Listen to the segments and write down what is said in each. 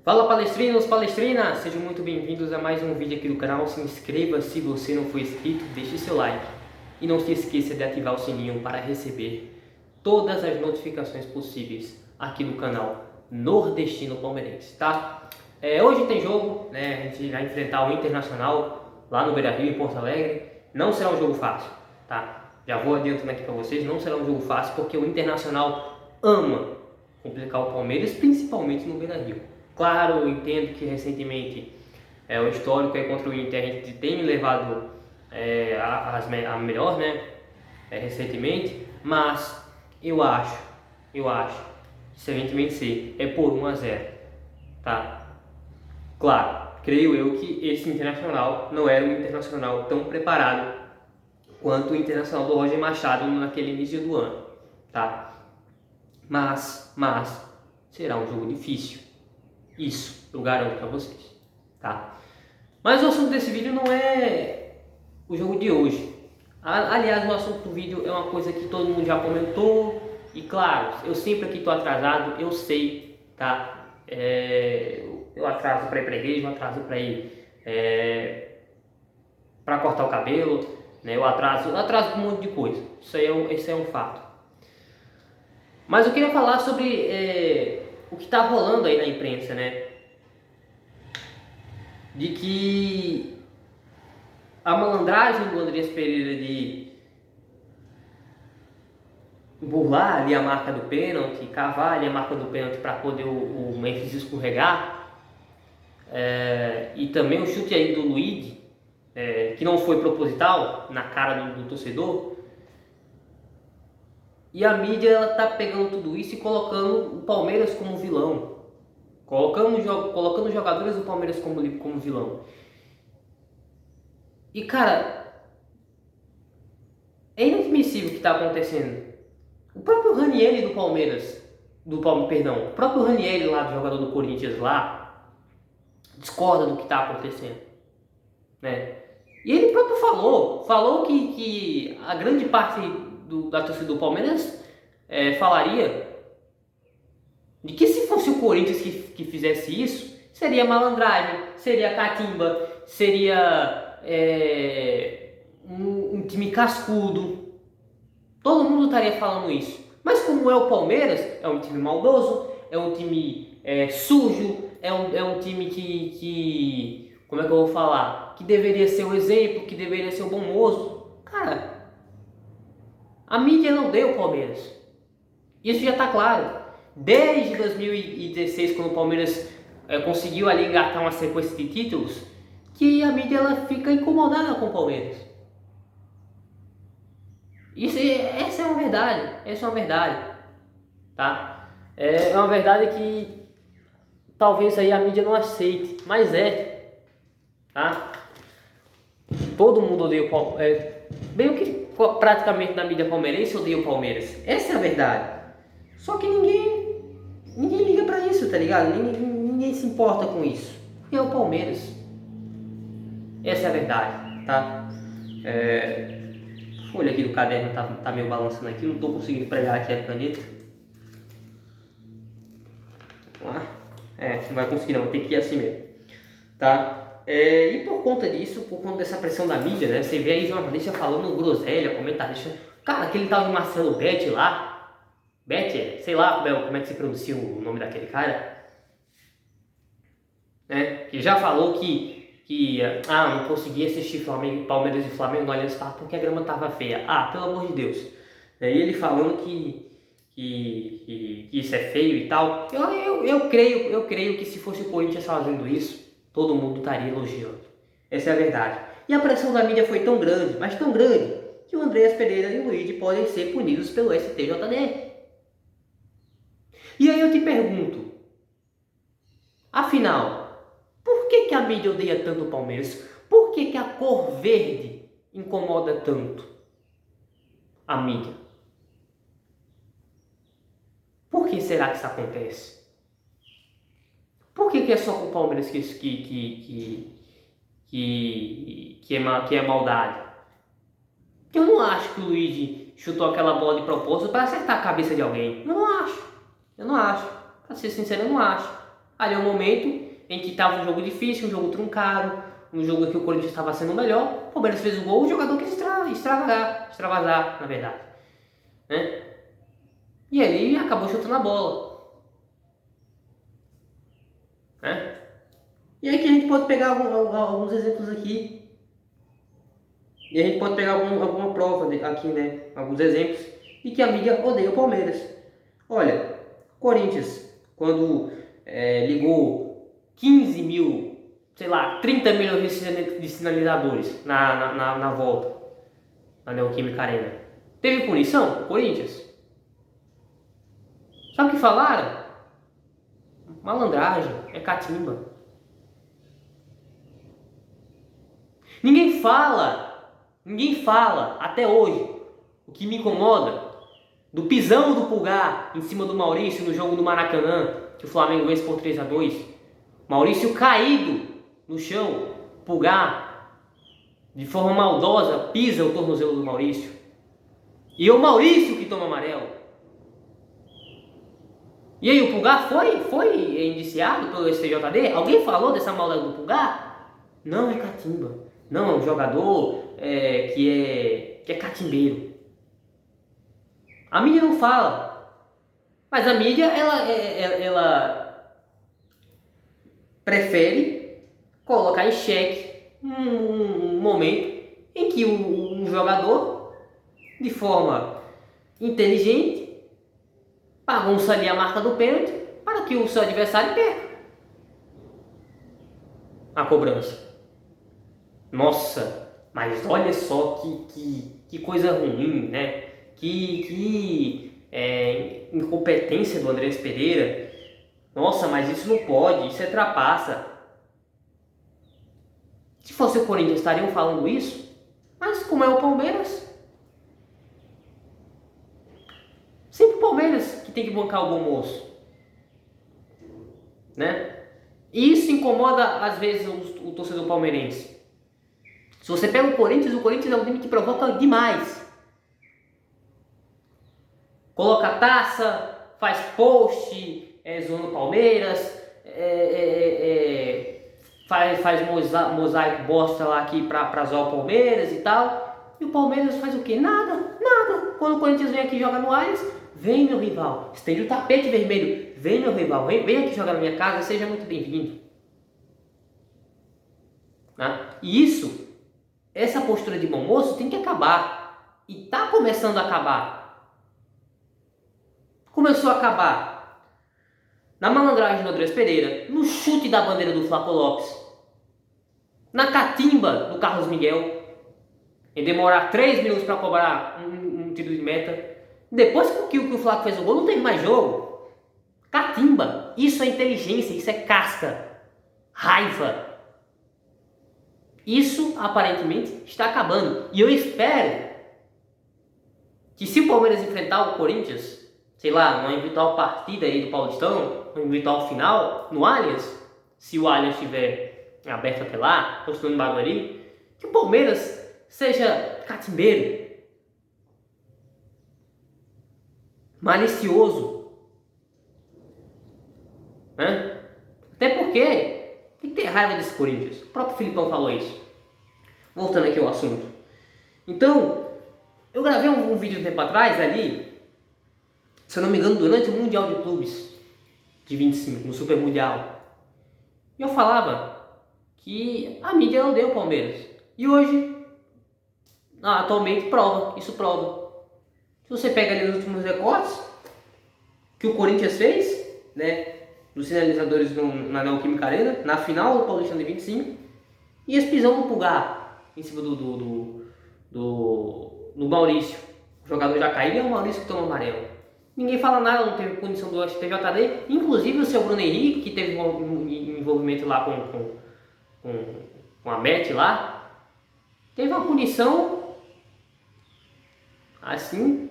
Fala palestrinos, palestrinas! Sejam muito bem-vindos a mais um vídeo aqui do canal. Se inscreva se você não for inscrito, deixe seu like. E não se esqueça de ativar o sininho para receber todas as notificações possíveis aqui do canal Nordestino Palmeirense, tá? Hoje tem jogo, né? A gente vai enfrentar o Internacional lá no Beira-Rio, em Porto Alegre. Não será um jogo fácil, tá? Já vou adiantando aqui para vocês, não será um jogo fácil porque o Internacional ama complicar o Palmeiras, principalmente no Beira-Rio. Claro, eu entendo que recentemente o histórico contra o Inter a gente tem levado a melhor, né? Recentemente, mas eu acho que se a gente vencer é por 1-0, tá? Claro, creio eu que esse Internacional não era um Internacional tão preparado quanto o Internacional do Roger Machado naquele início do ano, tá? Mas será um jogo difícil. Isso, eu garanto para vocês, tá? Mas o assunto desse vídeo não é o jogo de hoje. Aliás, o assunto do vídeo é uma coisa que todo mundo já comentou. E claro, eu sempre aqui estou atrasado, eu sei, tá? Eu atraso para ir para a igreja, eu atraso para ir para cortar o cabelo, né? Eu atraso um monte de coisa. Isso é um fato. Mas eu queria falar sobre o que está rolando aí na imprensa, né? De que a malandragem do Andreas Pereira de burlar ali a marca do pênalti, cavar ali a marca do pênalti para poder o Memphis escorregar, e também o chute aí do Luigi, que não foi proposital, na cara do torcedor. E a mídia ela tá pegando tudo isso e colocando o Palmeiras como vilão, colocando os jogadores do Palmeiras como vilão. E cara, é inadmissível o que está acontecendo. O próprio Ranieri do Palmeiras, o próprio Ranieri lá, do jogador do Corinthians lá, discorda do que está acontecendo, né? E ele próprio falou que a grande parte da torcida do Palmeiras falaria de que se fosse o Corinthians que fizesse isso, seria malandragem, seria catimba, seria um time cascudo. Todo mundo estaria falando isso. Mas como é o Palmeiras, é um time maldoso, é um time sujo, é um time que como é que eu vou falar? Que deveria ser o exemplo, que deveria ser o bom moço. Cara, a mídia não deu o Palmeiras. Isso já está claro. Desde 2016, quando o Palmeiras conseguiu ali engatar uma sequência de títulos, que a mídia ela fica incomodada com o Palmeiras. Essa é uma verdade, tá? É uma verdade que talvez aí a mídia não aceite, mas tá? Todo mundo odeia o Palmeiras, bem que praticamente na mídia palmeirense odeia o Palmeiras. Essa é a verdade. Só que ninguém liga pra isso, tá ligado? Ninguém se importa com isso. É o Palmeiras. Essa é a verdade, tá? A folha aqui do caderno tá meio balançando aqui, não tô conseguindo pregar aqui a caneta. Vamos lá. Não vai conseguir não, vai ter que ir assim mesmo, tá? E por conta disso, por conta dessa pressão da mídia, né? Você vê aí jornalista falando groselha, comentarista. Cara, aquele tal de Marcelo Betti lá, sei lá como é que se pronuncia o nome daquele cara, né? Que já falou que não conseguia assistir Palmeiras e Flamengo no Allianz Parque porque a grama tava feia. Pelo amor de Deus. E ele falando que isso é feio e tal. Eu creio que se fosse o Corinthians fazendo isso, todo mundo estaria elogiando. Essa é a verdade. E a pressão da mídia foi tão grande, mas tão grande, que o Andreas Pereira e o Luigi podem ser punidos pelo STJD. E aí eu te pergunto, afinal, por que a mídia odeia tanto o Palmeiras? Por que a cor verde incomoda tanto a mídia? Por que será que isso acontece? Por que é só com o Palmeiras que é maldade? Eu não acho que o Luigi chutou aquela bola de propósito para acertar a cabeça de alguém. Eu não acho. Para ser sincero, eu não acho. Ali é o momento em que estava um jogo difícil, um jogo truncado, um jogo em que o Corinthians estava sendo melhor, o Palmeiras fez o gol, o jogador quis extravasar, na verdade, né? E ele acabou chutando a bola, né? E aí que a gente pode pegar alguns exemplos aqui, e a gente pode pegar alguma prova aqui, né? Alguns exemplos, e que a mídia odeia o Palmeiras. Olha, Corinthians, quando ligou 15 mil, sei lá, 30 milhões de sinalizadores na volta, na Neoquímica Arena. Teve punição? Corinthians. Sabe o que falaram? Malandragem, é catimba. Ninguém fala até hoje. O que me incomoda do pisão do Pulgar em cima do Maurício no jogo do Maracanã, que o Flamengo vence por 3-2. Maurício caído no chão, Pulgar de forma maldosa pisa o tornozelo do Maurício. E é o Maurício que toma amarelo. E aí o Pulgar foi indiciado pelo STJD? Alguém falou dessa maldade do Pulgar? Não é catimba. Não, é um jogador que é catimbeiro. A mídia não fala. Mas a mídia, ela prefere colocar em xeque um momento em que um jogador, de forma inteligente, bagunça ali a marca do pênalti para que o seu adversário perca a cobrança. Nossa, mas olha só que coisa ruim, né? Que incompetência do Andrés Pereira. Nossa, mas isso não pode, isso é trapaça. Se fosse o Corinthians, estariam falando isso? Mas como é o Palmeiras? Sempre o Palmeiras que tem que bancar o bom moço, né? E isso incomoda às vezes o torcedor palmeirense. Se você pega o Corinthians é um time que provoca demais. Coloca taça, faz post, zoando o Palmeiras, faz mosaico bosta lá aqui pra zoar o Palmeiras e tal. E o Palmeiras faz o quê? Nada. Quando o Corinthians vem aqui jogar no Allianz, vem meu rival, estende o tapete vermelho, vem meu rival, vem aqui jogar na minha casa, seja muito bem-vindo. Né? E essa postura de bom moço tem que acabar. E está começando a acabar. Começou a acabar na malandragem do Andrés Pereira, no chute da bandeira do Flaco Lopes, na catimba do Carlos Miguel, em demorar 3 minutos para cobrar um tiro de meta. Depois que o Flaco fez o gol, não teve mais jogo. Catimba. Isso é inteligência, isso é casca. Raiva. Isso, aparentemente, está acabando. E eu espero que se o Palmeiras enfrentar o Corinthians, sei lá, numa eventual partida aí do Paulistão, numa eventual final, no Allianz, se o Allianz estiver aberto até lá, construindo um bagulho ali, que o Palmeiras seja catimbeiro, malicioso, né? Até porque tem que ter raiva desse Corinthians. O próprio Filipão falou isso. Voltando aqui ao assunto. Então, eu gravei um vídeo um tempo atrás ali, se eu não me engano, durante o Mundial de Clubes de 25, no Super Mundial. E eu falava que a mídia não deu o Palmeiras. E hoje, atualmente, isso prova. Se você pega ali os últimos recortes que o Corinthians fez, né, nos sinalizadores na Neoquímica Arena, na final do Paulistão de 25, e esse pisão no Pulgar em cima do Maurício. O jogador já caiu e é o Maurício que toma amarelo. Ninguém fala nada, não teve punição do STJD, inclusive o seu Bruno Henrique, que teve um envolvimento lá com a Bet lá, teve uma punição assim,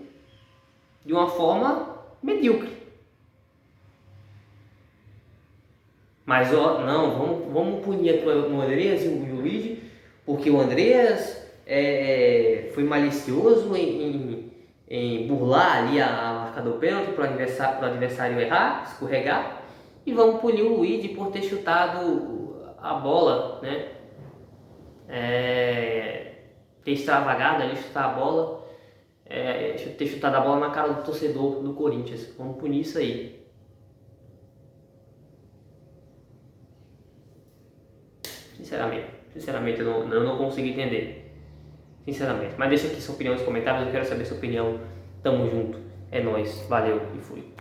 de uma forma medíocre. Mas não, vamos punir o Andreas e o Luigi, porque o Andreas foi malicioso em burlar ali a marca do pênalti para o adversário errar, escorregar. E vamos punir o Luigi por ter chutado a bola, né? Ter extravagado ali, chutar a bola, ter chutado a bola na cara do torcedor do Corinthians. Vamos punir isso aí. Sinceramente eu não consigo entender. Sinceramente. Mas deixa aqui sua opinião nos comentários, eu quero saber sua opinião. Tamo junto. É nóis. Valeu e fui.